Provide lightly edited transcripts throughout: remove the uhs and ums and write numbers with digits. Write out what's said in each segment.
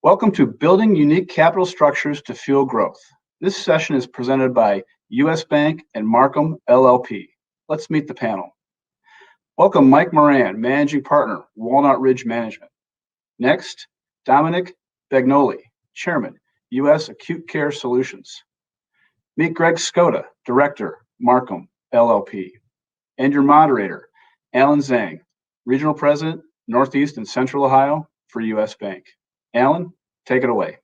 Welcome to Building Unique Capital Structures to Fuel Growth. This session is presented by U.S. Bank and Marcum LLP. Let's meet the panel. Welcome Mike Moran, Managing Partner, Walnut Ridge Management. Next, Dominic Bagnoli, Chairman, U.S. Acute Care Solutions. Meet Greg Skoda, Director, Marcum LLP. And your moderator, Alan Zhang, Regional President, Northeast and Central Ohio for U.S. Bank. Alan, take it away.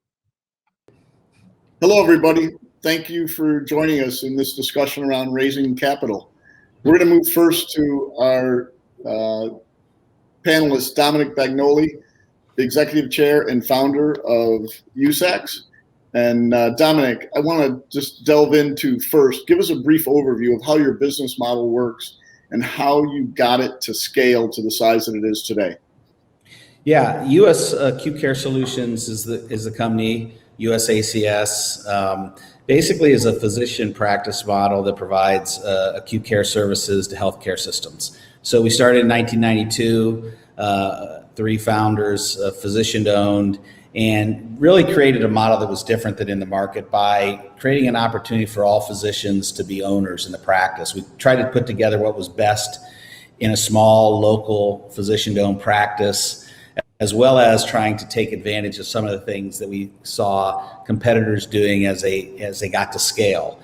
Hello, everybody. Thank you for joining us in this discussion around raising capital. We're going to move first to our panelist, Dominic Bagnoli, the Executive Chair and Founder of USACS. And Dominic, I want to just delve into first, give us a brief overview of how your business model works and how you got it to scale to the size that it is today. Yeah, U.S. Acute Care Solutions is the company. USACS basically is a physician practice model that provides acute care services to healthcare systems. So we started in 1992, 3 founders, physician-owned, and really created a model that was different than in the market by creating an opportunity for all physicians to be owners in the practice. We tried to put together what was best in a small local physician-owned practice, as well as trying to take advantage of some of the things that we saw competitors doing as they got to scale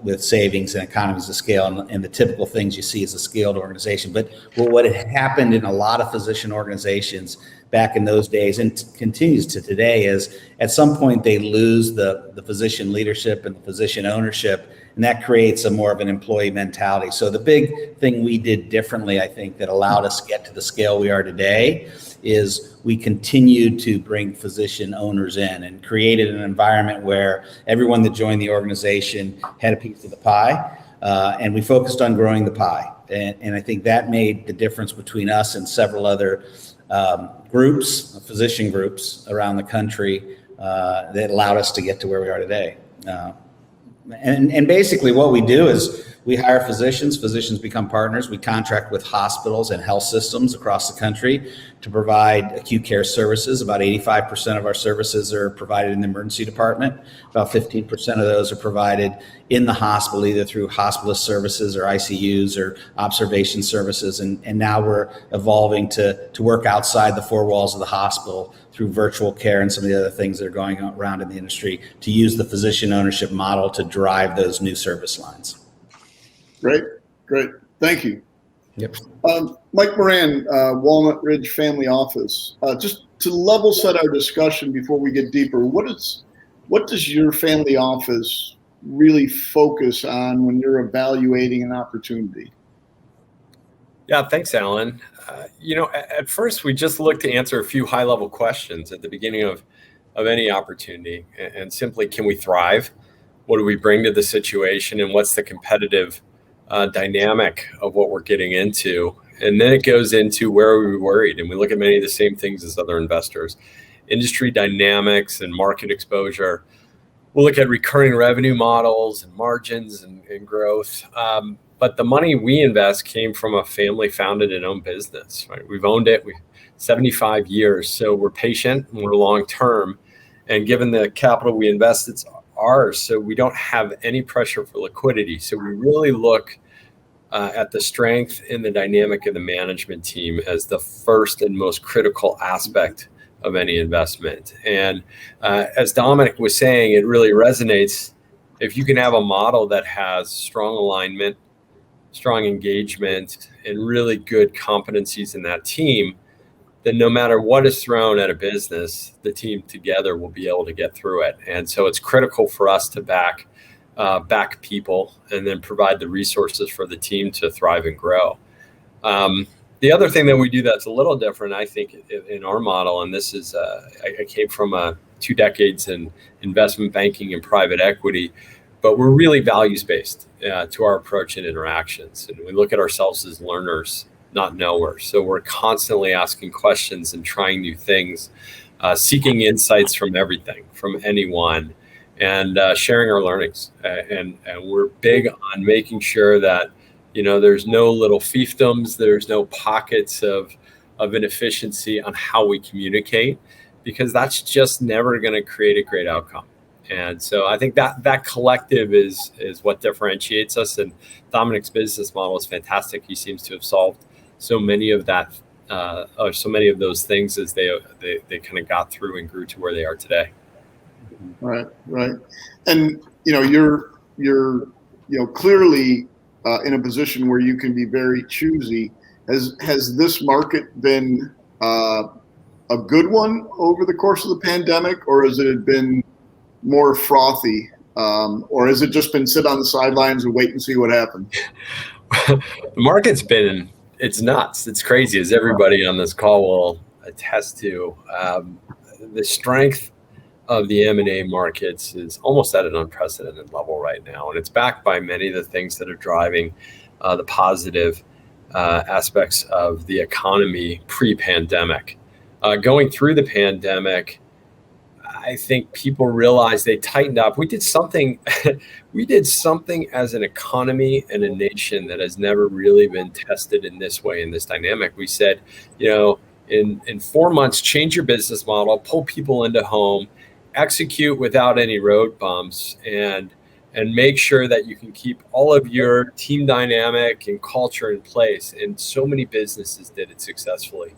with savings and economies of scale and the typical things you see as a scaled organization. But what had happened in a lot of physician organizations back in those days and continues to today is at some point they lose the physician leadership and the physician ownership, and that creates a more of an employee mentality. So the big thing we did differently, I think, that allowed us to get to the scale we are today is we continued to bring physician owners in and created an environment where everyone that joined the organization had a piece of the pie, and we focused on growing the pie. And I think that made the difference between us and several other groups, physician groups around the country that allowed us to get to where we are today. And basically what we do is we hire physicians become partners. We contract with hospitals and health systems across the country to provide acute care services. About 85% of our services are provided in the emergency department. About 15% of those are provided in the hospital, either through hospitalist services or ICUs or observation services. And now we're evolving to work outside the 4 walls of the hospital through virtual care and some of the other things that are going around in the industry to use the physician ownership model to drive those new service lines. Great. Thank you. Yep. Mike Moran, Walnut Ridge Family Office. Just to level set our discussion before we get deeper, what does your family office really focus on when you're evaluating an opportunity? Yeah, thanks, Alan. At first we just look to answer a few high-level questions at the beginning of any opportunity, and simply, can we thrive? What do we bring to the situation, and what's the competitive dynamic of what we're getting into? And then it goes into where are we worried, and we look at many of the same things as other investors: industry dynamics and market exposure. We'll look at recurring revenue models and margins and growth. But the money we invest came from a family founded and owned business, right? We've owned it 75 years, so we're patient and we're long term. And given the capital we invest, it's ours, so we don't have any pressure for liquidity. So we really look at the strength and the dynamic of the management team as the first and most critical aspect of any investment. And as Dominic was saying, it really resonates. If you can have a model that has strong alignment, strong engagement, and really good competencies in that team, then no matter what is thrown at a business, the team together will be able to get through it. And so it's critical for us to back people and then provide the resources for the team to thrive and grow. The other thing that we do that's a little different, I think, in our model, and this is, I came from 2 decades in investment banking and private equity, but we're really values-based to our approach and interactions. And we look at ourselves as learners, not knowers. So we're constantly asking questions and trying new things, seeking insights from everything, from anyone, and sharing our learnings. And we're big on making sure that, there's no little fiefdoms, there's no pockets of inefficiency on how we communicate, because that's just never going to create a great outcome. And so I think that collective is what differentiates us. And Dominic's business model is fantastic. He seems to have solved so many of that, or so many of those things as they kind of got through and grew to where they are today. Right. And you're clearly in a position where you can be very choosy. Has this market been a good one over the course of the pandemic, or has it been more frothy, or has it just been sit on the sidelines and wait and see what happens? The market's been, it's nuts. It's crazy, as everybody on this call will attest to. The strength of the M&A markets is almost at an unprecedented level right now. And it's backed by many of the things that are driving the positive aspects of the economy pre-pandemic. Going through the pandemic, I think people realized they tightened up. We did something as an economy and a nation that has never really been tested in this way, in this dynamic. We said, in 4 months, change your business model, pull people into home, execute without any road bumps, and make sure that you can keep all of your team dynamic and culture in place. And so many businesses did it successfully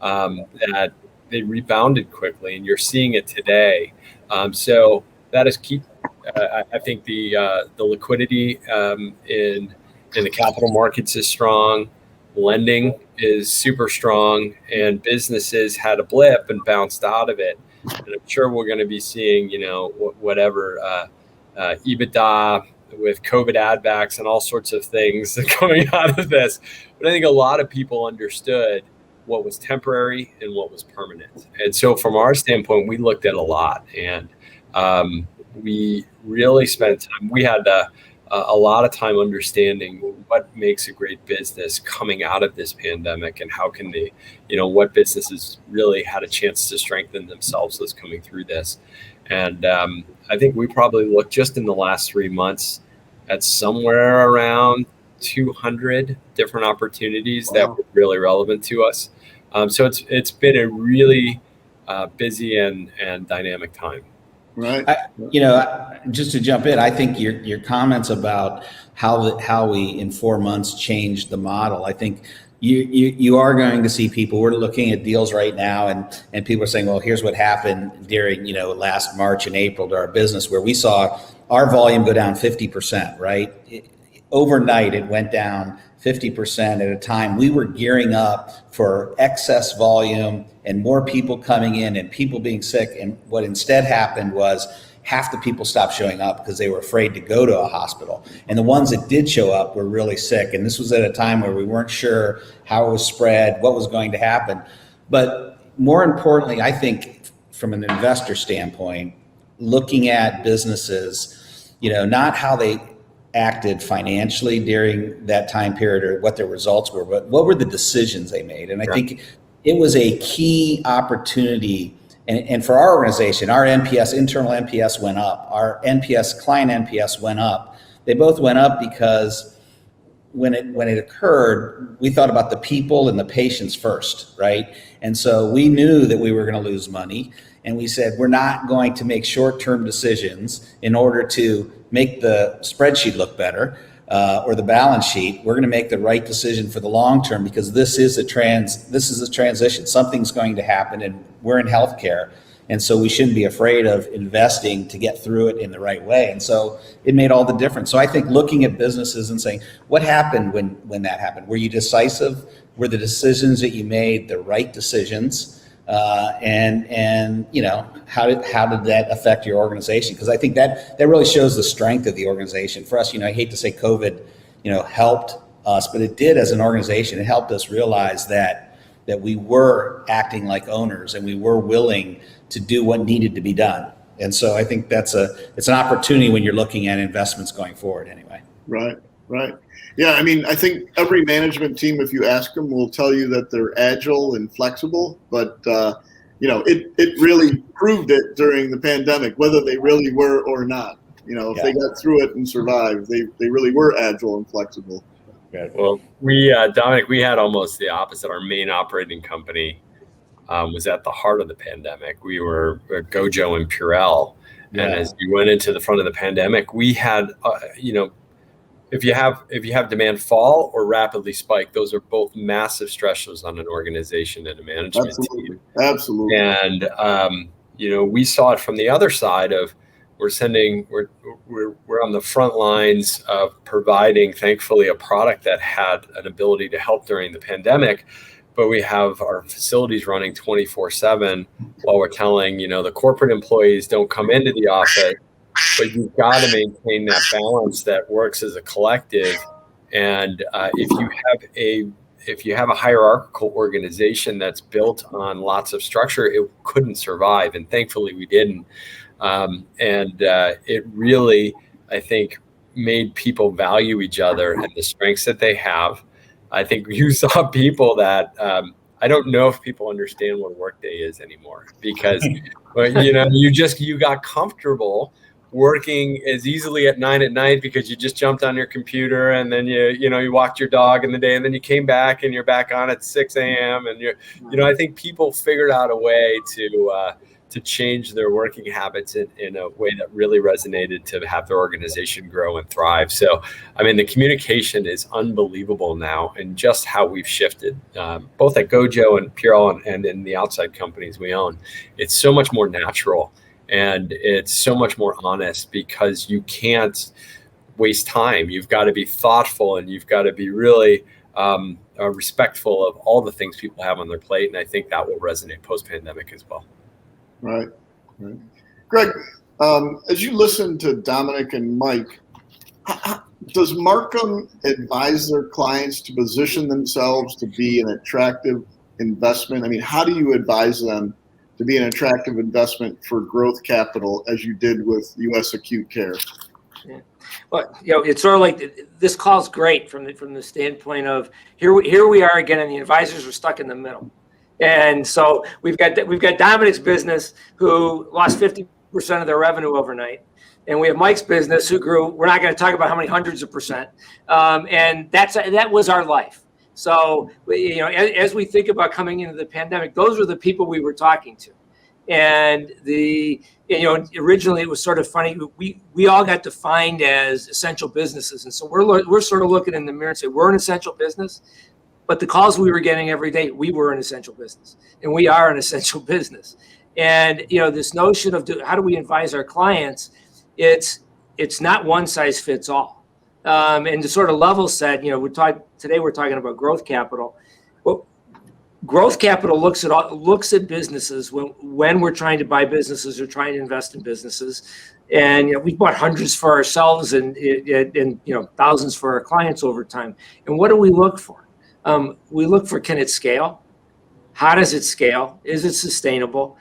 that they rebounded quickly, and you're seeing it today. So that is key. I think the liquidity in the capital markets is strong. Lending is super strong, and businesses had a blip and bounced out of it. And I'm sure we're going to be seeing, whatever EBITDA with COVID add backs and all sorts of things coming out of this. But I think a lot of people understood what was temporary and what was permanent. And so from our standpoint, we looked at a lot, and we really spent time. We had a lot of time understanding what makes a great business coming out of this pandemic, and how can they, what businesses really had a chance to strengthen themselves as coming through this. And I think we probably looked just in the last 3 months at somewhere around 200 different opportunities that were really relevant to us. So it's been a really busy and dynamic time. Right. Just to jump in, I think your comments about how we in 4 months changed the model. I think you are going to see people. We're looking at deals right now, and people are saying, well, here's what happened during last March and April to our business, where we saw our volume go down 50%. Right, overnight it went down 50% at a time. We were gearing up for excess volume and more people coming in and people being sick. And what instead happened was half the people stopped showing up because they were afraid to go to a hospital. And the ones that did show up were really sick. And this was at a time where we weren't sure how it was spread, what was going to happen. But more importantly, I think from an investor standpoint, looking at businesses, not how they acted financially during that time period or what their results were, but what were the decisions they made. And I think it was a key opportunity. And for our organization, our NPS, internal NPS went up. Our NPS, client NPS went up. They both went up because when it occurred, we thought about the people and the patients first, right? And so we knew that we were going to lose money. And we said, we're not going to make short-term decisions in order to make the spreadsheet look better or the balance sheet. We're going to make the right decision for the long term, because this is a transition. Something's going to happen, and we're in healthcare. And so we shouldn't be afraid of investing to get through it in the right way. And so it made all the difference. So I think looking at businesses and saying, what happened when that happened? Were you decisive? Were the decisions that you made the right decisions? And how did that affect your organization? Because I think that really shows the strength of the organization. For us, I hate to say COVID, helped us, but it did as an organization. It helped us realize that we were acting like owners, and we were willing to do what needed to be done. And so I think it's an opportunity when you're looking at investments going forward anyway. Right. Yeah, I think every management team, if you ask them, will tell you that they're agile and flexible, but it really proved it during the pandemic, whether they really were or not. If they got through it and survived, they really were agile and flexible. Well, we Dominic, we had almost the opposite. Our main operating company, was at the heart of the pandemic. We were Gojo and Purell. And as we went into the front of the pandemic, we had, if you have demand fall or rapidly spike, those are both massive stressors on an organization and a management team. Absolutely. And we saw it from the other side of we're on the front lines of providing, thankfully, a product that had an ability to help during the pandemic. But we have our facilities running 24/7 while we're telling, the corporate employees don't come into the office, but you've got to maintain that balance that works as a collective. And if you have a hierarchical organization that's built on lots of structure, it couldn't survive. And thankfully we didn't. It really, I think, made people value each other and the strengths that they have. I think you saw people that I don't know if people understand what a workday is anymore, because you got comfortable working as easily at 9 p.m. because you just jumped on your computer, and then you walked your dog in the day, and then you came back and you're back on at 6 a.m. and I think people figured out a way to change their working habits in a way that really resonated to have their organization grow and thrive. So, the communication is unbelievable now, and just how we've shifted, both at Gojo and Purell and in the outside companies we own. It's so much more natural, and it's so much more honest, because you can't waste time. You've got to be thoughtful, and you've got to be really respectful of all the things people have on their plate. And I think that will resonate post-pandemic as well. Right. Greg, as you listen to Dominic and Mike, does Marcum advise their clients to position themselves to be an attractive investment? How do you advise them to be an attractive investment for growth capital, as you did with US Acute Care? Yeah. Well, it's sort of like this call's great from the standpoint of here we are again, and the advisors are stuck in the middle. And so we've got Dominic's business, who lost 50% of their revenue overnight, and we have Mike's business, who grew. We're not going to talk about how many hundreds of percent, and that was our life. So as we think about coming into the pandemic, those were the people we were talking to, and originally it was sort of funny. We all got defined as essential businesses, and so we're sort of looking in the mirror and say we're an essential business. But the calls we were getting every day, we were an essential business, and we are an essential business. And this notion of how do we advise our clients? It's not one size fits all. And to sort of level set, we're talking about growth capital. Well, growth capital looks at businesses when we're trying to buy businesses or trying to invest in businesses. And we bought hundreds for ourselves and thousands for our clients over time. And what do we look for? We look for, can it scale? How does it scale? Is it sustainable?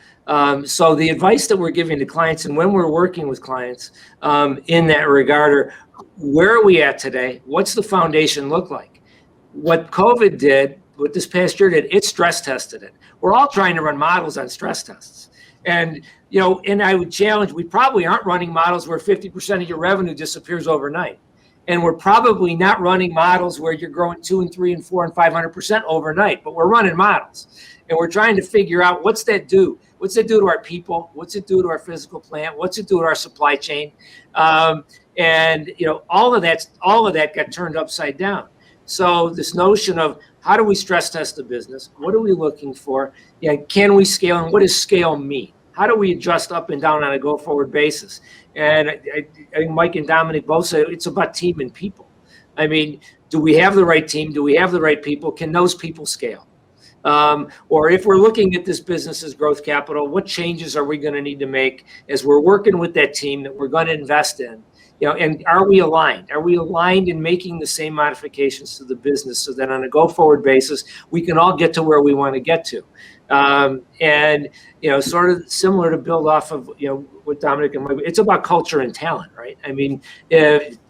So the advice that we're giving to clients, and when we're working with clients in that regard, are where are we at today? What's the foundation look like? What COVID did, what this past year did, it stress tested it. We're all trying to run models on stress tests. And I would challenge, we probably aren't running models where 50% of your revenue disappears overnight. And we're probably not running models where you're growing 2 and 3 and 4 and 500% overnight, but we're running models. And we're trying to figure out, what's that do? What's it do to our people? What's it do to our physical plant? What's it do to our supply chain? All of that got turned upside down. So this notion of how do we stress test the business? What are we looking for? Can we scale? And what does scale mean? How do we adjust up and down on a go-forward basis? And I think Mike and Dominic both said it's about team and people. Do we have the right team? Do we have the right people? Can those people scale? Or if we're looking at this business as growth capital, what changes are we going to need to make as we're working with that team that we're going to invest in? And are we aligned? Are we aligned in making the same modifications to the business so that on a go-forward basis, we can all get to where we want to get to? Sort of similar to build off of, what Dominic and Mike, it's about culture and talent, right?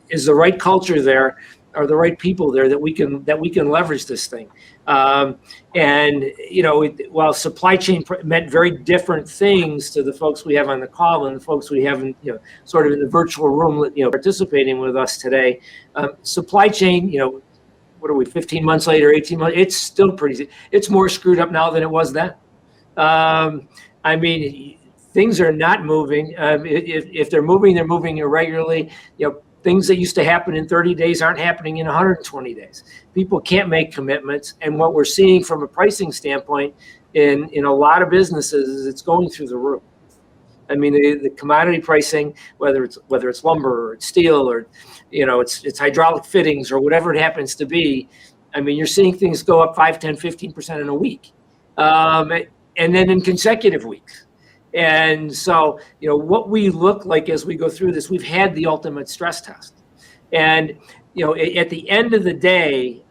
Is the right culture there? Are the right people there that we can leverage this thing? While supply chain meant very different things to the folks we have on the call and the folks we have in the virtual room, participating with us today, supply chain, what are we, 15 months later, 18 months, it's still it's more screwed up now than it was then. I mean, things are not moving. If they're moving, they're moving irregularly. Things that used to happen in 30 days aren't happening in 120 days. People can't make commitments. And what we're seeing from a pricing standpoint in a lot of businesses is it's going through the roof. I mean, the commodity pricing, whether it's lumber or it's steel or, it's hydraulic fittings or whatever it happens to be. I mean, you're seeing things go up 5, 10, 15% in a week. And then in consecutive weeks. And so, what we look like as we go through this, we've had the ultimate stress test. And, at the end of the day,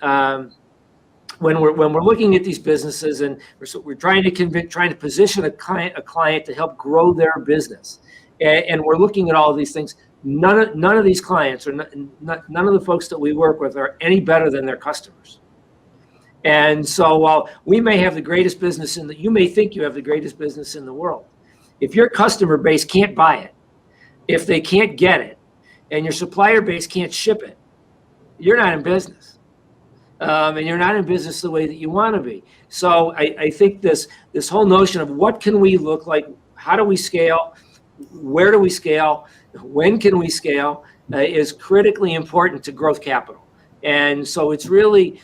when we're looking at these businesses and we're trying to position a client to help grow their business, and we're looking at all of these things, none of these clients or none of the folks that we work with are any better than their customers. And so while we may have the greatest business you may think you have the greatest business in the world, if your customer base can't buy it, if they can't get it, and your supplier base can't ship it, you're not in business. And you're not in business the way that you want to be. So I think this whole notion of what can we look like, how do we scale, where do we scale, when can we scale, is critically important to growth capital. And so it's really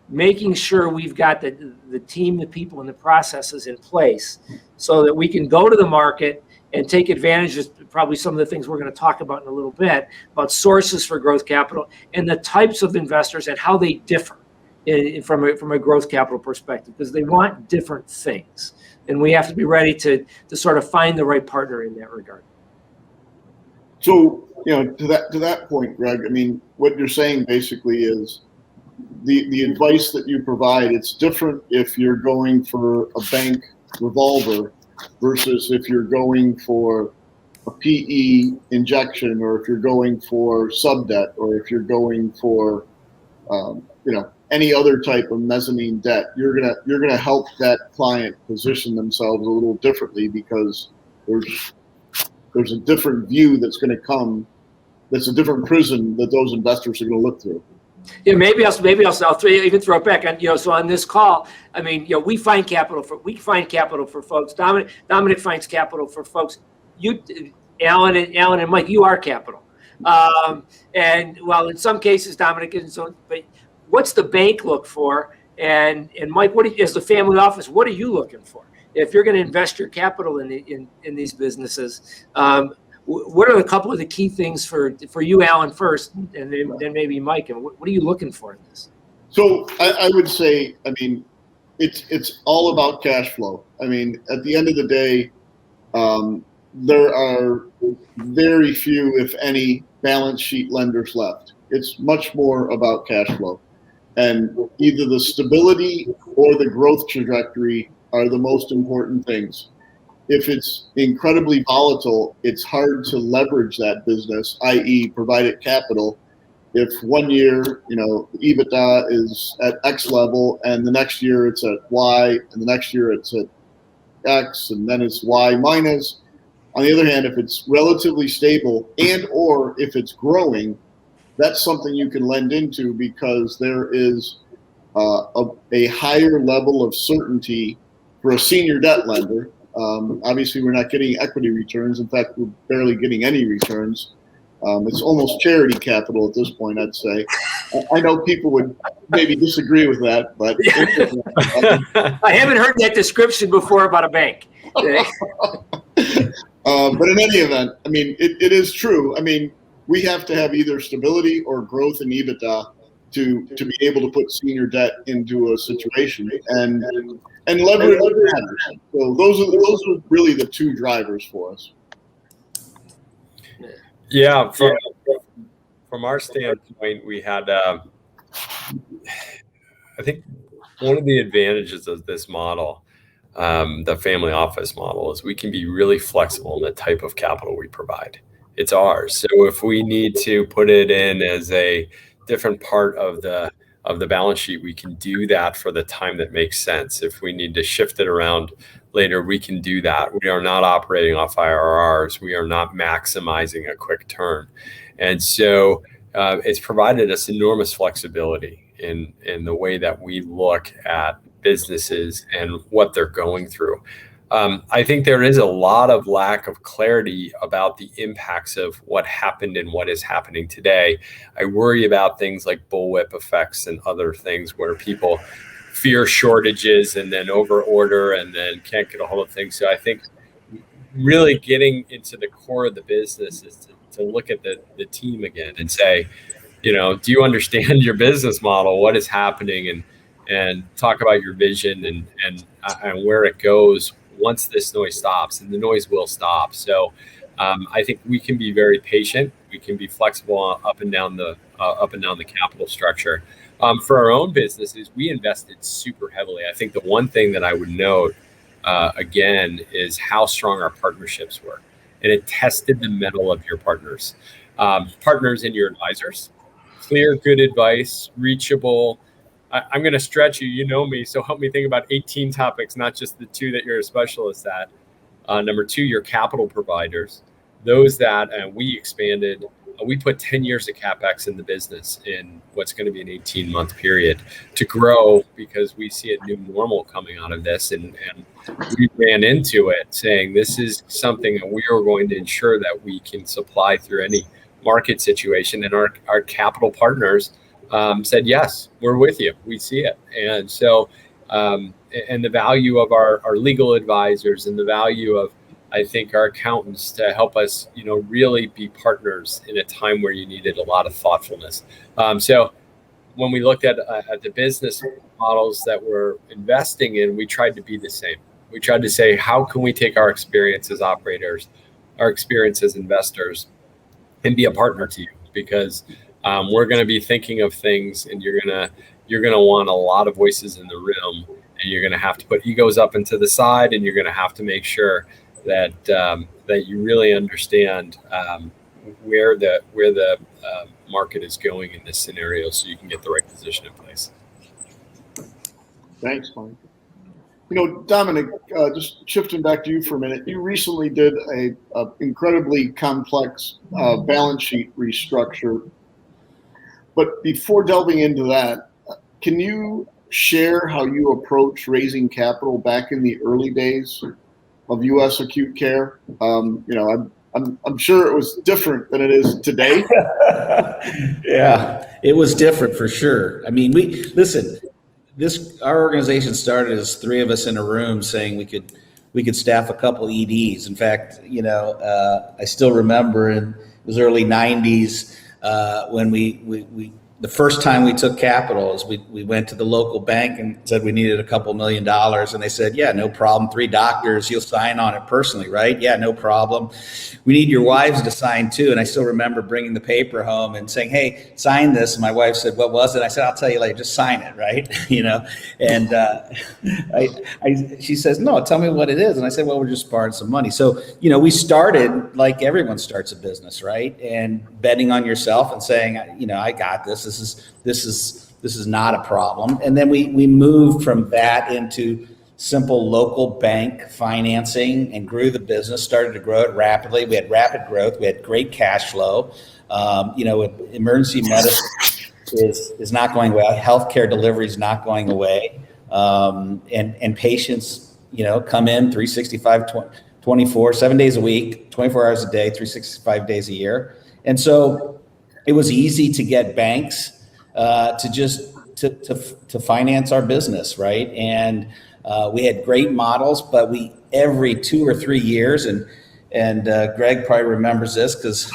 making sure we've got the team, the people, and the processes in place so that we can go to the market and take advantage of probably some of the things we're going to talk about in a little bit, about sources for growth capital and the types of investors and how they differ from a growth capital perspective, because they want different things. And we have to be ready to sort of find the right partner in that regard. So, to that point, Greg, I mean, what you're saying basically is the advice that you provide, it's different if you're going for a bank revolver versus if you're going for a PE injection, or if you're going for sub debt, or if you're going for any other type of mezzanine debt. You're gonna help that client position themselves a little differently, because there's a different view that's going to come. That's a different prism that those investors are going to look through. Yeah, maybe I'll even throw it back. And so on this call, I mean, we find capital for folks. Dominic finds capital for folks. You, Alan and Mike, you are capital. And while in some cases Dominic isn't, so, but what's the bank look for? And Mike, as the family office, what are you looking for? If you're going to invest your capital in these businesses, what are a couple of the key things for you, Alan, first, and then maybe Mike, and what are you looking for in this? So I would say, I mean, it's all about cash flow. I mean, at the end of the day, there are very few, if any, balance sheet lenders left. It's much more about cash flow. And either the stability or the growth trajectory are the most important things. If it's incredibly volatile, it's hard to leverage that business, i.e. provide it capital. If 1 year, EBITDA is at X level, and the next year it's at Y, and the next year it's at X, and then it's Y minus. On the other hand, if it's relatively stable and or if it's growing, that's something you can lend into, because there is a higher level of certainty for a senior debt lender. Obviously, we're not getting equity returns. In fact, we're barely getting any returns. It's almost charity capital at this point, I'd say. I know people would maybe disagree with that, but I haven't heard that description before about a bank. But in any event, I mean, it is true. I mean, we have to have either stability or growth in EBITDA to be able to put senior debt into a situation, and leverage matters. So those are really the two drivers for us. Yeah, from our standpoint, we had I think one of the advantages of this model, the family office model, is we can be really flexible in the type of capital we provide. It's ours. So if we need to put it in as a different part of the balance sheet, we can do that for the time that makes sense. If we need to shift it around later, we can do that. We are not operating off IRRs. We are not maximizing a quick turn. And so it's provided us enormous flexibility in the way that we look at businesses and what they're going through. I think there is a lot of lack of clarity about the impacts of what happened and what is happening today. I worry about things like bullwhip effects and other things where people fear shortages and then over order and then can't get a hold of things. So I think really getting into the core of the business is to look at the team again and say, do you understand your business model? What is happening? And talk about your vision and where it goes once this noise stops, and the noise will stop. So I think we can be very patient. We can be flexible up and down the capital structure. For our own businesses, we invested super heavily. I think the one thing that I would note again is how strong our partnerships were, and it tested the mettle of your partners and your advisors. Clear, good advice, reachable. I'm going to stretch you. You know me, so help me think about 18 topics, not just the 2 that you're a specialist at. Number 2, your capital providers, those that we expanded. We put 10 years of CapEx in the business in what's going to be an 18-month period to grow, because we see a new normal coming out of this. And we ran into it saying this is something that we are going to ensure that we can supply through any market situation. And our capital partners said, yes, we're with you. We see it. And so, and the value of our legal advisors and the value of, I think, our accountants to help us, really be partners in a time where you needed a lot of thoughtfulness. So when we looked at the business models that we're investing in, we tried to be the same. We tried to say, how can we take our experience as operators, our experience as investors, and be a partner to you? Because we're going to be thinking of things, and you're going to want a lot of voices in the room, and you're going to have to put egos up and to the side, and you're going to have to make sure that you really understand where the market is going in this scenario, so you can get the right position in place. Thanks, Mike. Dominic, just shifting back to you for a minute. You recently did a incredibly complex balance sheet restructure. But before delving into that, can you share how you approached raising capital back in the early days of U.S. acute care? I'm sure it was different than it is today. Yeah, it was different for sure. I mean, our organization started as 3 of us in a room saying we could staff a couple EDs. In fact, I still remember it was early 90s when we the first time we took capital is we went to the local bank and said we needed a couple $1 million, and they said, yeah, no problem. 3 doctors, you'll sign on it personally, right? Yeah, no problem. We need your wives to sign too. And I still remember bringing the paper home and saying, hey, sign this. And my wife said, what was it? I said, I'll tell you later, just sign it, right? And she says, no, tell me what it is. And I said, well, we're just borrowing some money. So, we started like everyone starts a business, right? And betting on yourself and saying, I got this. This is not a problem. And then we moved from that into simple local bank financing and grew the business, started to grow it rapidly. We had rapid growth. We had great cash flow. Emergency medicine is not going away. Healthcare delivery is not going away. And patients, come in 365, 24, 7 days a week, 24 hours a day, 365 days a year. And so it was easy to get banks to finance our business, right? And we had great models, but every 2 or 3 years, and Greg probably remembers this because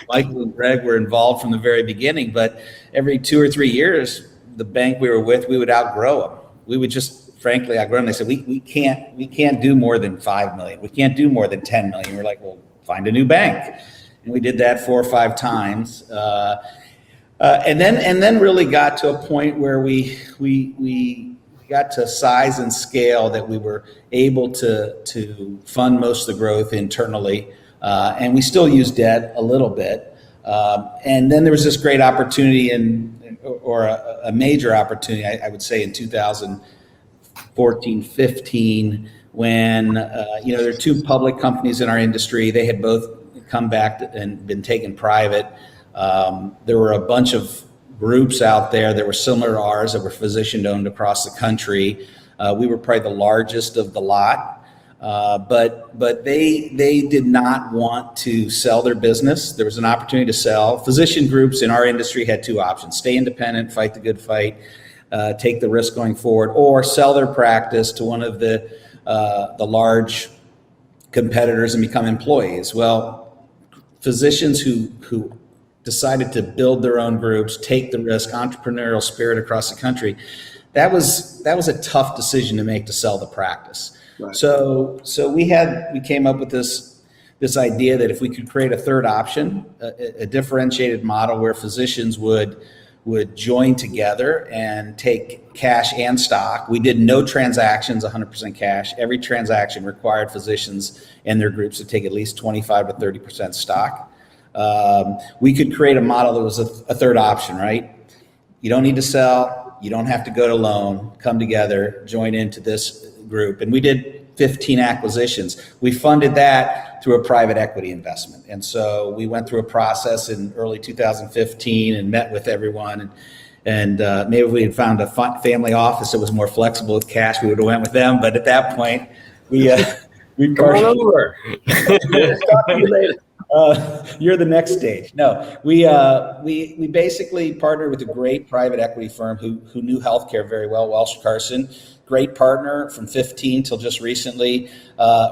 Michael and Greg were involved from the very beginning, but every 2 or 3 years, the bank we were with, we would outgrow them. We would just frankly outgrow them. They said, we can't do more than 5 million. We can't do more than 10 million. We're like, well, find a new bank. And we did that 4 or 5 times. And then really got to a point where we got to size and scale that we were able to fund most of the growth internally. And we still use debt a little bit. And then there was this great opportunity or a major opportunity, I would say in 2014, 15, when, there are 2 public companies in our industry. They had both come back and been taken private. There were a bunch of groups out there that were similar to ours that were physician owned across the country. We were probably the largest of the lot. But they did not want to sell their business. There was an opportunity to sell. Physician groups in our industry had two options: stay independent, fight the good fight, take the risk going forward, or sell their practice to one of the large competitors and become employees. Well, physicians who decided to build their own groups, take the risk, entrepreneurial spirit across the country, that was a tough decision to make, to sell the practice. Right. So we came up with this idea that if we could create a third option, a differentiated model where physicians would join together and take cash and stock. We did no transactions, 100% cash. Every transaction required physicians and their groups to take at least 25 to 30% stock. We could create a model that was a third option, right? You don't need to sell. You don't have to go to loan. Come together, join into this group. And we did 15 acquisitions. We funded that through a private equity investment. And so we went through a process in early 2015 and met with everyone. And maybe if we had found a family office that was more flexible with cash, we would have went with them. But at that point, we Come on over. Talk to you later. You're the next stage. No, we basically partnered with a great private equity firm who knew healthcare very well, Welsh Carson. Great partner from 15 till just recently,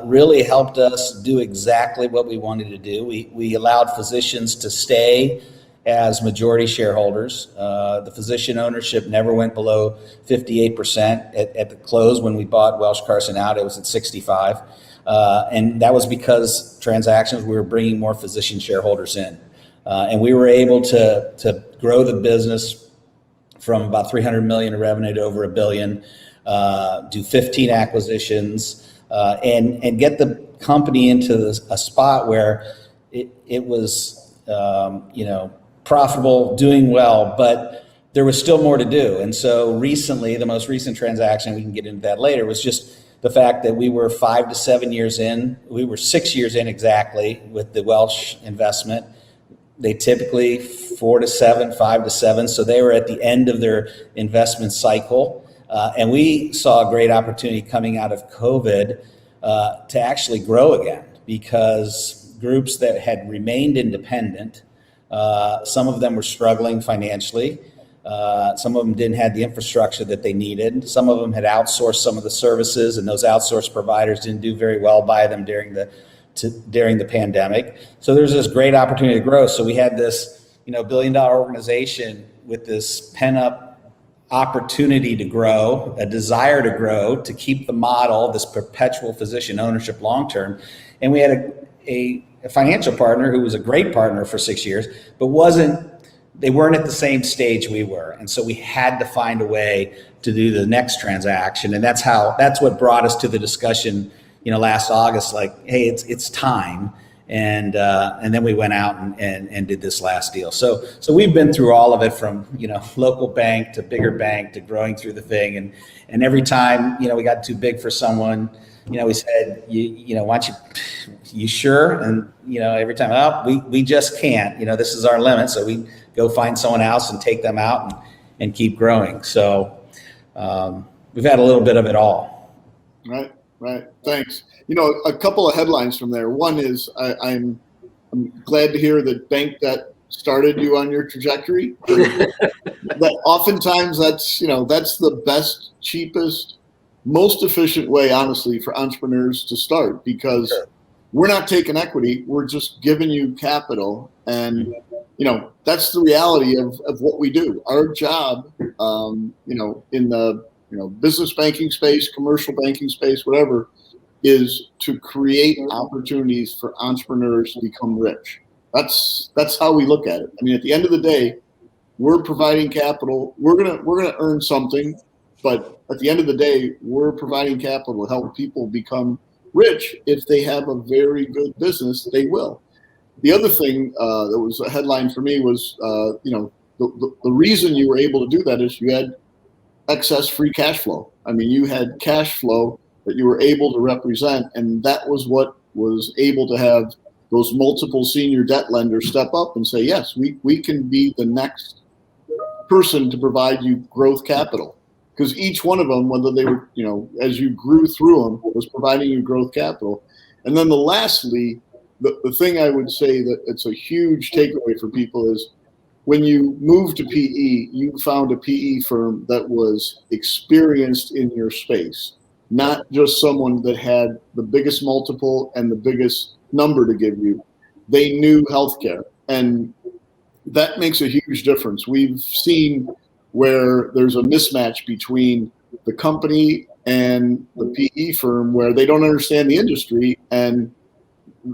really helped us do exactly what we wanted to do. We allowed physicians to stay as majority shareholders. The physician ownership never went below 58%. At the close, when we bought Welsh Carson out, it was at 65%. And that was because transactions, we were bringing more physician shareholders in. And we were able to grow the business from about 300 million in revenue to over $1 billion, do 15 acquisitions, and get the company into a spot where it was, profitable, doing well, but there was still more to do. And so recently, the most recent transaction, we can get into that later, was just the fact that we were 5 to 7 years in. We were 6 years in exactly with the Welsh investment. They typically 4 to 7, 5 to 7. So they were at the end of their investment cycle. And we saw a great opportunity coming out of COVID to actually grow again, because groups that had remained independent, some of them were struggling financially. Some of them didn't have the infrastructure that they needed. Some of them had outsourced some of the services, and those outsourced providers didn't do very well by them during the pandemic. So there's this great opportunity to grow. So we had this, $1 billion organization with this pent-up opportunity to grow, a desire to grow, to keep the model, this perpetual physician ownership long-term. And we had a financial partner who was a great partner for 6 years, but they weren't at the same stage we were. And so we had to find a way to do the next transaction. And that's what brought us to the discussion, last August, like, hey, it's time. And then we went out and did this last deal. So we've been through all of it, from, local bank to bigger bank to growing through the thing. And every time, we got too big for someone, we said, why don't you sure? And, every time, we just can't, this is our limit. So we go find someone else and take them out and keep growing. So we've had a little bit of it all. Right. Thanks. A couple of headlines from there. One is I'm glad to hear that bank that started you on your trajectory. That oftentimes that's the best, cheapest, most efficient way, honestly, for entrepreneurs to start, because Sure. We're not taking equity. We're just giving you capital. And, that's the reality of what we do. Our job, in the, business banking space, commercial banking space, whatever, is to create opportunities for entrepreneurs to become rich. That's how we look at it. I mean, at the end of the day, we're providing capital. We're gonna earn something, but at the end of the day, we're providing capital to help people become rich. If they have a very good business, they will. The other thing that was a headline for me was, the reason you were able to do that is you had excess free cash flow. I mean, you had cash flow that you were able to represent, and that was what was able to have those multiple senior debt lenders step up and say, yes, we can be the next person to provide you growth capital. because each one of them, whether they were, as you grew through them, was providing you growth capital. And then lastly, the thing I would say that it's a huge takeaway for people is when you moved to PE, you found a PE firm that was experienced in your space, not just someone that had the biggest multiple and the biggest number to give you. They knew healthcare, and that makes a huge difference. We've seen where there's a mismatch between the company and the PE firm where they don't understand the industry, and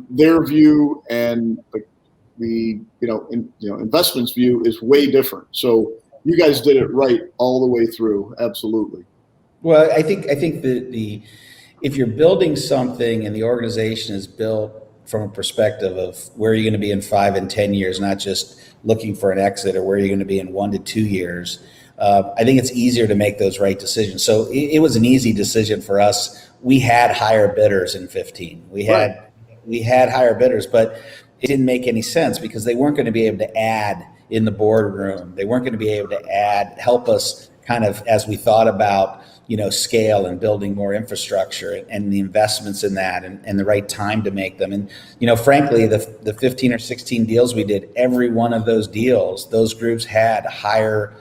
their view and the investments view is way different. So you guys did it right all the way through. Absolutely. Well, I think the if you're building something and the organization is built from a perspective of where you're going to be in 5 and 10 years, not just looking for an exit or where you're going to be in 1 to 2 years, I think it's easier to make those right decisions. So it was an easy decision for us. We had higher bidders in 15. We had higher bidders, but it didn't make any sense because they weren't going to be able to add in the boardroom. They weren't going to be able to help us kind of as we thought about, scale and building more infrastructure and the investments in that and the right time to make them. And, frankly, the 15 or 16 deals we did, every one of those deals, those groups had higher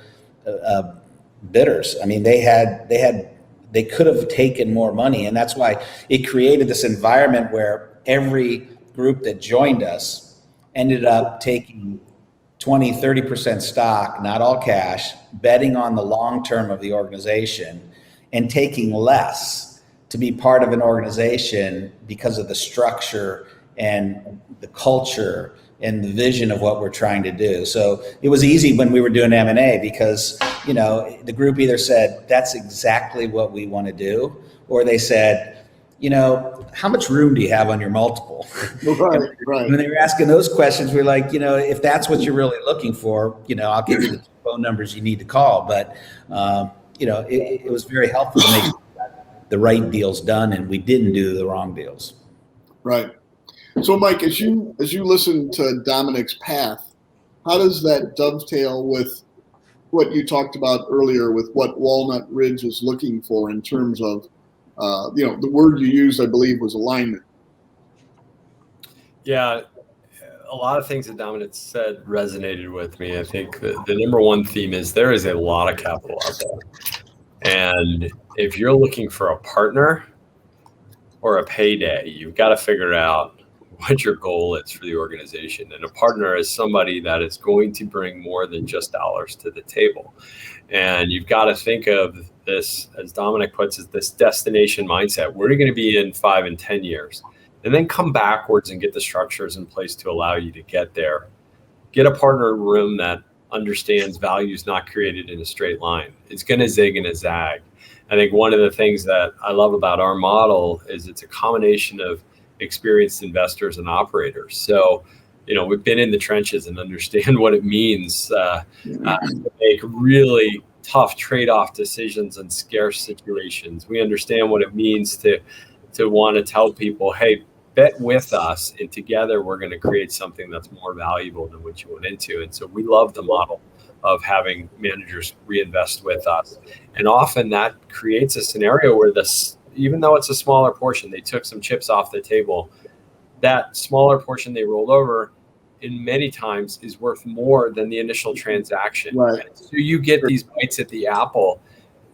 bidders. I mean, they could have taken more money. And that's why it created this environment where every group that joined us ended up taking 20, 30% stock, not all cash, betting on the long term of the organization and taking less to be part of an organization because of the structure and the culture and the vision of what we're trying to do. So it was easy when we were doing M&A because, the group either said, that's exactly what we want to do, or they said, how much room do you have on your multiple? Right. When they were asking those questions, we were like, if that's what you're really looking for, I'll give you the phone numbers you need to call. But, it was very helpful to make the right deals done, and we didn't do the wrong deals. Right. So, Mike, as you listen to Dominic's path, how does that dovetail with what you talked about earlier with what Walnut Ridge is looking for in terms of, the word you used, I believe, was alignment? Yeah, a lot of things that Dominic said resonated with me. I think the number one theme is there is a lot of capital out there. And if you're looking for a partner or a payday, you've got to figure out what your goal is for the organization. And a partner is somebody that is going to bring more than just dollars to the table. And you've got to think of this, as Dominic puts it, this destination mindset. Where are you going to be in 5 and 10 years? And then come backwards and get the structures in place to allow you to get there. Get a partner room that understands value is not created in a straight line. It's going to zig and a zag. I think one of the things that I love about our model is it's a combination of experienced investors and operators. So, we've been in the trenches and understand what it means to make really tough trade-off decisions in scarce situations. We understand what it means to want to tell people, hey, bet with us, and together we're going to create something that's more valuable than what you went into. And so we love the model of having managers reinvest with us. And often that creates a scenario where even though it's a smaller portion, they took some chips off the table. That smaller portion they rolled over in many times is worth more than the initial transaction. Right. So you get these bites at the apple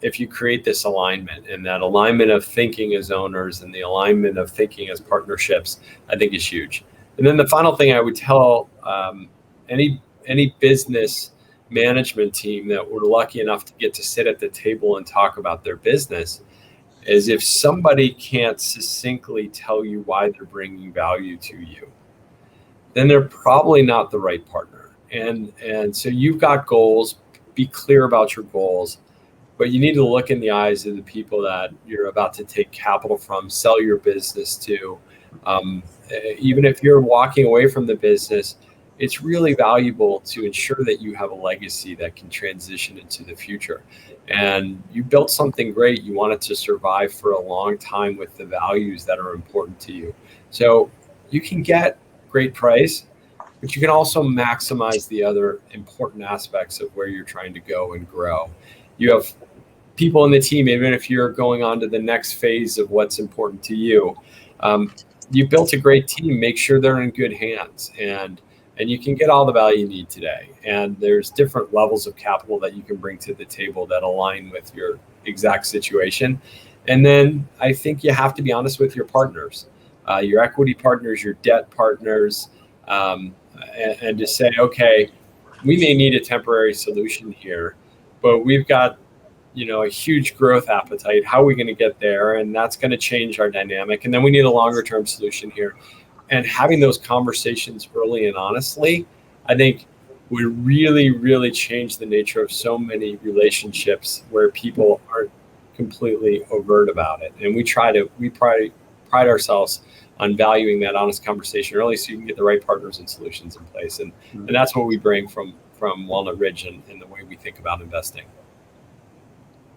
if you create this alignment, and that alignment of thinking as owners and the alignment of thinking as partnerships, I think is huge. And then the final thing I would tell any business management team that we're lucky enough to get to sit at the table and talk about their business is if somebody can't succinctly tell you why they're bringing value to you, then they're probably not the right partner. And so you've got goals, be clear about your goals, but you need to look in the eyes of the people that you're about to take capital from, sell your business to. Even if you're walking away from the business, it's really valuable to ensure that you have a legacy that can transition into the future. And you built something great. You want it to survive for a long time with the values that are important to you. So you can get great price, but you can also maximize the other important aspects of where you're trying to go and grow. You have people in the team, even if you're going on to the next phase of what's important to you. You built a great team. Make sure they're in good hands, and you can get all the value you need today. And there's different levels of capital that you can bring to the table that align with your exact situation. And then I think you have to be honest with your partners, your equity partners, your debt partners, and to say, okay, we may need a temporary solution here, but we've got a huge growth appetite. How are we going to get there? And that's going to change our dynamic. And then we need a longer term solution here. And having those conversations early and honestly, I think would really, really change the nature of so many relationships where people aren't completely overt about it. And we pride ourselves on valuing that honest conversation early so you can get the right partners and solutions in place. And that's what we bring from Walnut Ridge and the way we think about investing.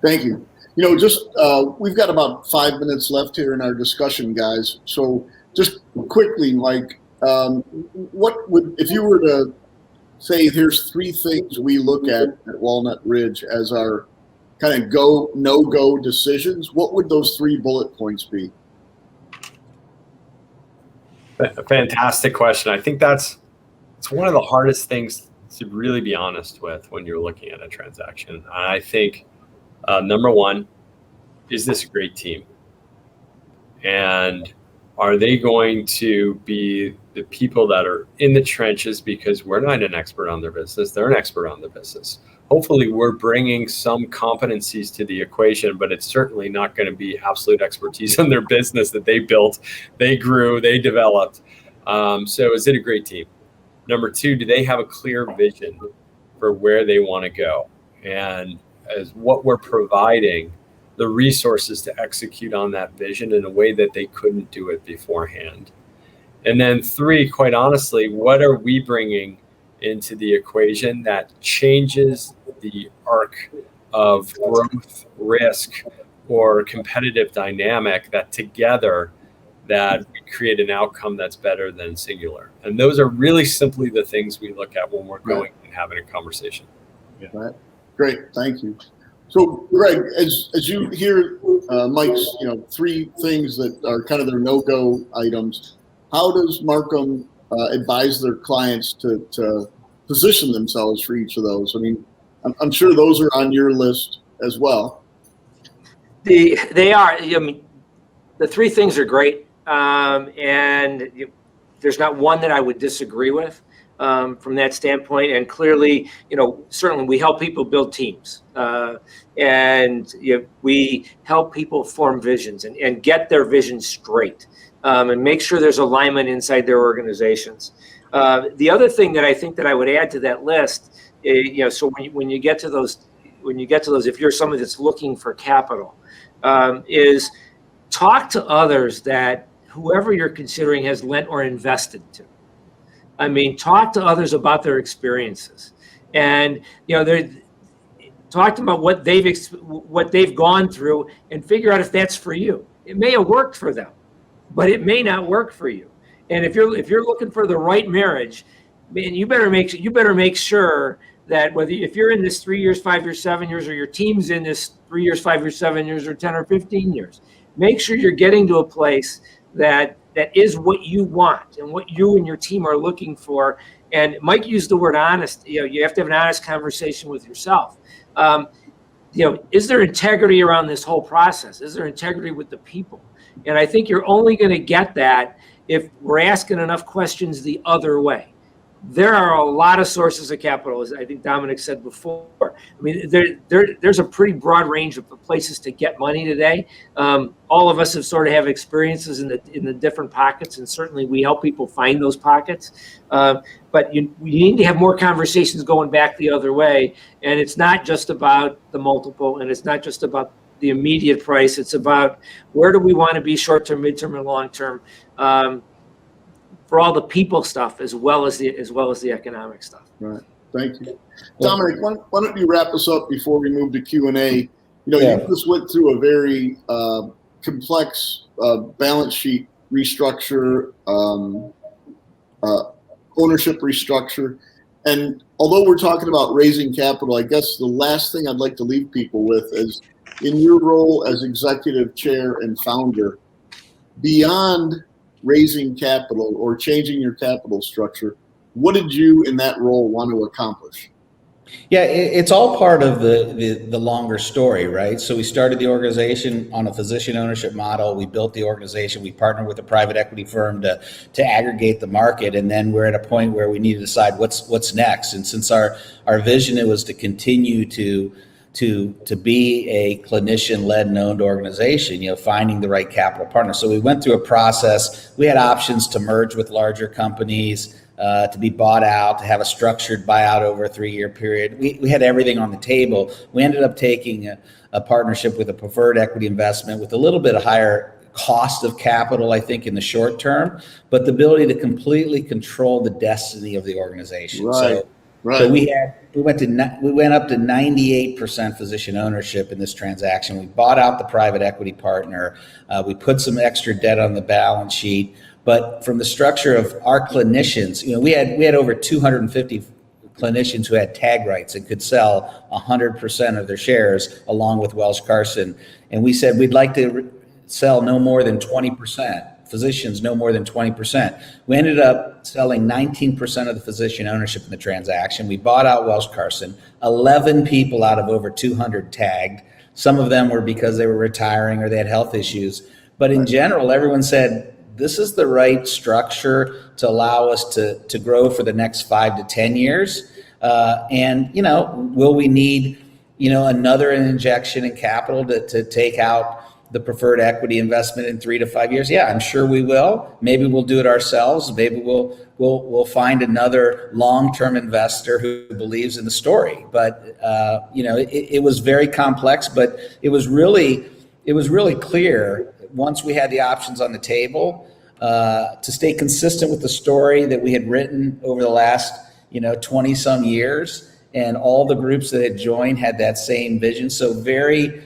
Thank you. We've got about 5 minutes left here in our discussion, guys. So just quickly, Mike, if you were to say, here's 3 things we look at Walnut Ridge as our kind of no-go decisions, what would those 3 bullet points be? A fantastic question. I think it's one of the hardest things to really be honest with when you're looking at a transaction. I think number 1, is this a great team? And are they going to be the people that are in the trenches, because we're not an expert on their business, they're an expert on the business. Hopefully we're bringing some competencies to the equation, but it's certainly not going to be absolute expertise on their business that they built, they grew, they developed. So is it a great team? Number 2, do they have a clear vision for where they want to go? And as what we're providing, the resources to execute on that vision in a way that they couldn't do it beforehand. And then 3, quite honestly, what are we bringing into the equation that changes the arc of growth, risk, or competitive dynamic that together that we create an outcome that's better than singular? And those are really simply the things we look at when we're going and having a conversation. Yeah. Right. Great. Thank you. So, Greg, as you hear Mike's 3 things that are kind of their no-go items, how does Marcum advise their clients to position themselves for each of those? I mean, I'm sure those are on your list as well. They are. I mean, the 3 things are great, and there's not one that I would disagree with from that standpoint. And clearly, certainly we help people build teams, and we help people form visions and get their vision straight, and make sure there's alignment inside their organizations. The other thing that I think that I would add to that list, so when you get to those, if you're somebody that's looking for capital, is talk to others that whoever you're considering has lent or invested to. I mean, talk to others about their experiences, and they're talk to them about what they've gone through, and figure out if that's for you. It may have worked for them, but it may not work for you. And if you're looking for the right marriage, man, you better make sure that if you're in this 3 years, 5 years, 7 years, or your team's in this 3 years, 5 years, 7 years, or 10 or 15 years, make sure you're getting to a place that is what you want and what you and your team are looking for. And Mike used the word honest. You have to have an honest conversation with yourself. Is there integrity around this whole process? Is there integrity with the people? And I think you're only going to get that if we're asking enough questions the other way. There are a lot of sources of capital, as I think Dominic said before. I mean, there's a pretty broad range of places to get money today. All of us have experiences in the different pockets, and certainly we help people find those pockets. But you need to have more conversations going back the other way. And it's not just about the multiple, and it's not just about the immediate price. It's about where do we want to be short-term, mid-term, and long-term. For all the people stuff as well as the economic stuff. Right. Thank you, Dominic. Why don't you wrap us up before we move to Q&A? You just went through a very complex balance sheet restructure, ownership restructure, and although we're talking about raising capital, I guess the last thing I'd like to leave people with is in your role as executive chair and founder, beyond raising capital or changing your capital structure, what did you in that role want to accomplish? Yeah, it's all part of the longer story, right? So we started the organization on a physician ownership model. We built the organization. We partnered with a private equity firm to aggregate the market, and then we're at a point where we need to decide what's next. And since our vision, it was to continue to be a clinician-led and owned organization, finding the right capital partner. So we went through a process. We had options to merge with larger companies, to be bought out, to have a structured buyout over a 3-year period. We had everything on the table. We ended up taking a partnership with a preferred equity investment with a little bit of higher cost of capital, I think, in the short term, but the ability to completely control the destiny of the organization. Right. So we went up to 98% physician ownership in this transaction. We bought out the private equity partner. We put some extra debt on the balance sheet. But from the structure of our clinicians, we had over 250 clinicians who had tag rights and could sell 100% of their shares along with Welsh Carson. And we said we'd like to sell no more than 20%. Physicians no more than 20%. We ended up selling 19% of the physician ownership in the transaction. We bought out Welsh Carson, 11 people out of over 200 tagged. Some of them were because they were retiring or they had health issues. But in general, everyone said, this is the right structure to allow us to grow for the next 5 to 10 years. And will we need, another injection in capital to take out the preferred equity investment in 3 to 5 years? Yeah, I'm sure we will. Maybe we'll do it ourselves. Maybe we'll find another long-term investor who believes in the story. But it was very complex, but it was really clear once we had the options on the table to stay consistent with the story that we had written over the last 20 some years, and all the groups that had joined had that same vision. So very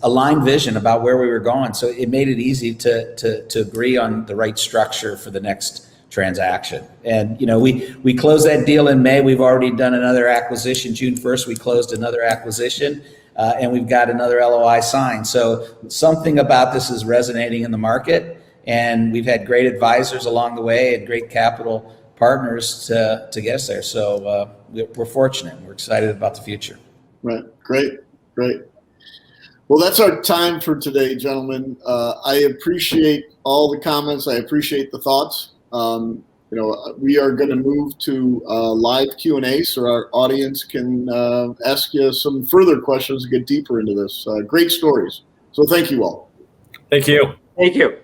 aligned vision about where we were going. So it made it easy to agree on the right structure for the next transaction. And, we closed that deal in May. We've already done another acquisition. June 1st, we closed another acquisition, and we've got another LOI signed. So something about this is resonating in the market, and we've had great advisors along the way and great capital partners to get us there. So we're fortunate. We're excited about the future. Right. Great. Well, that's our time for today, gentlemen. I appreciate all the comments. I appreciate the thoughts. We are going to move to live Q&A so our audience can ask you some further questions and get deeper into this. Great stories. So thank you all. Thank you. Thank you.